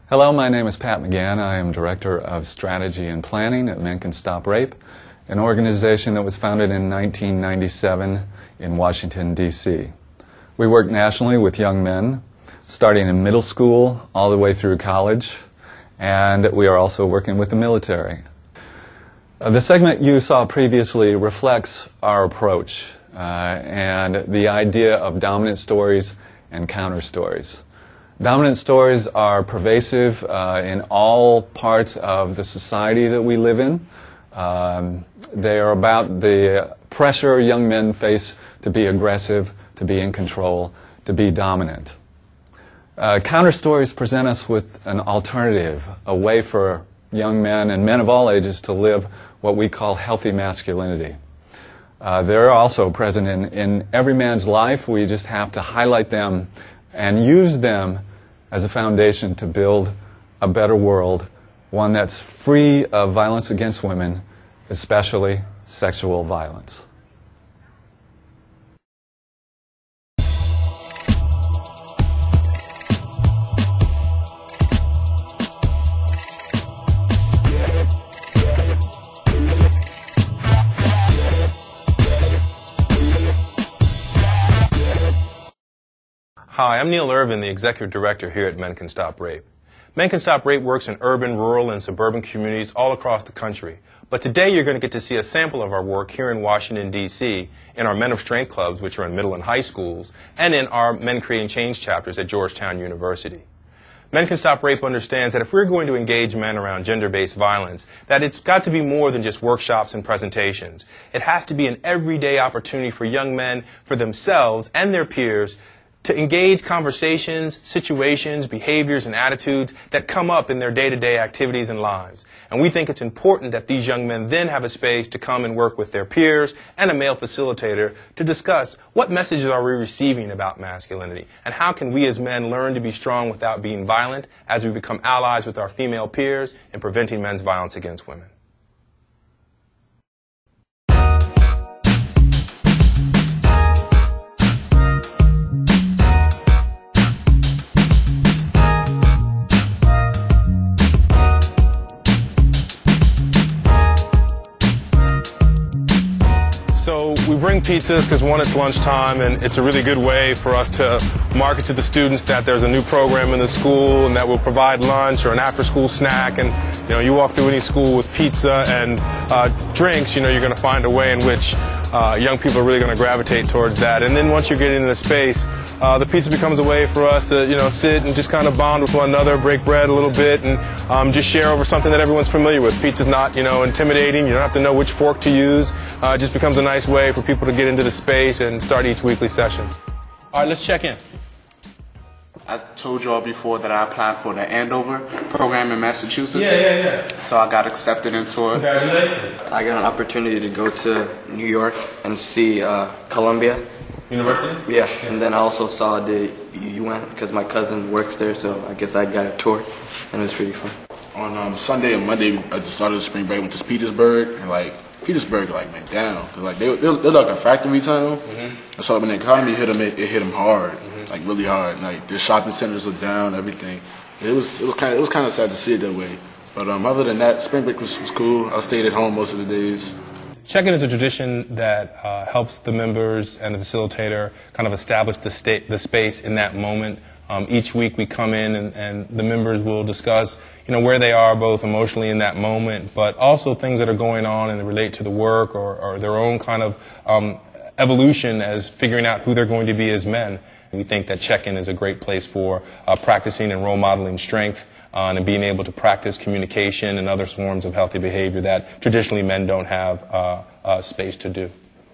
Hello, my name is Pat McGann. I am Director of Strategy and Planning at Men Can Stop Rape, an organization that was founded in 1997 in Washington, D.C. We work nationally with young men, starting in middle school all the way through college, and we are also working with the military. The segment you saw previously reflects our approach and the idea of dominant stories and counter stories. Dominant stories are pervasive in all parts of the society that we live in. They are about the pressure young men face to be aggressive, to be in control, to be dominant. Counter stories present us with an alternative, a way for young men and men of all ages to live what we call healthy masculinity. They're also present in every man's life. We just have to highlight them and use them as a foundation to build a better world, one that's free of violence against women, especially sexual violence. Hi, I'm Neil Irvin, the Executive Director here at Men Can Stop Rape. Men Can Stop Rape works in urban, rural, and suburban communities all across the country. But today you're going to get to see a sample of our work here in Washington, D.C., in our Men of Strength clubs, which are in middle and high schools, and in our Men Creating Change chapters at Georgetown University. Men Can Stop Rape understands that if we're going to engage men around gender-based violence, that it's got to be more than just workshops and presentations. It has to be an everyday opportunity for young men, for themselves and their peers, to engage conversations, situations, behaviors, and attitudes that come up in their day-to-day activities and lives. And we think it's important that these young men then have a space to come and work with their peers and a male facilitator to discuss what messages are we receiving about masculinity and how can we as men learn to be strong without being violent as we become allies with our female peers in preventing men's violence against women. So we bring pizzas because, one, it's lunchtime, and it's a really good way for us to market to the students that there's a new program in the school and that will provide lunch or an after-school snack. And you walk through any school with pizza and drinks, you're going to find a way in which young people are really going to gravitate towards that. And then once you get into the space, the pizza becomes a way for us to sit and just kind of bond with one another, break bread a little bit, and just share over something that everyone's familiar with. Pizza's not intimidating. You don't have to know which fork to use. It just becomes a nice way for people to get into the space and start each weekly session. All right, let's check in. I told you all before that I applied for the Andover program in Massachusetts. Yeah. So I got accepted into it. Congratulations. I got an opportunity to go to New York and see Columbia University? Yeah, and then I also saw the UN because my cousin works there, so I guess I got a tour, and it was pretty fun. On Sunday and Monday, I just started spring break, went to Petersburg, and Petersburg went down because they're like a factory town. And so when the economy hit them, it hit them hard, really hard. And, the shopping centers are down, everything. It was kind of sad to see it that way. But other than that, spring break was cool. I stayed at home most of the days. Check-in is a tradition that helps the members and the facilitator kind of establish the space in that moment. Each week we come in and the members will discuss, where they are both emotionally in that moment, but also things that are going on and relate to the work or their own kind of evolution as figuring out who they're going to be as men. We think that check-in is a great place for practicing and role modeling strength and being able to practice communication and other forms of healthy behavior that traditionally men don't have space to do.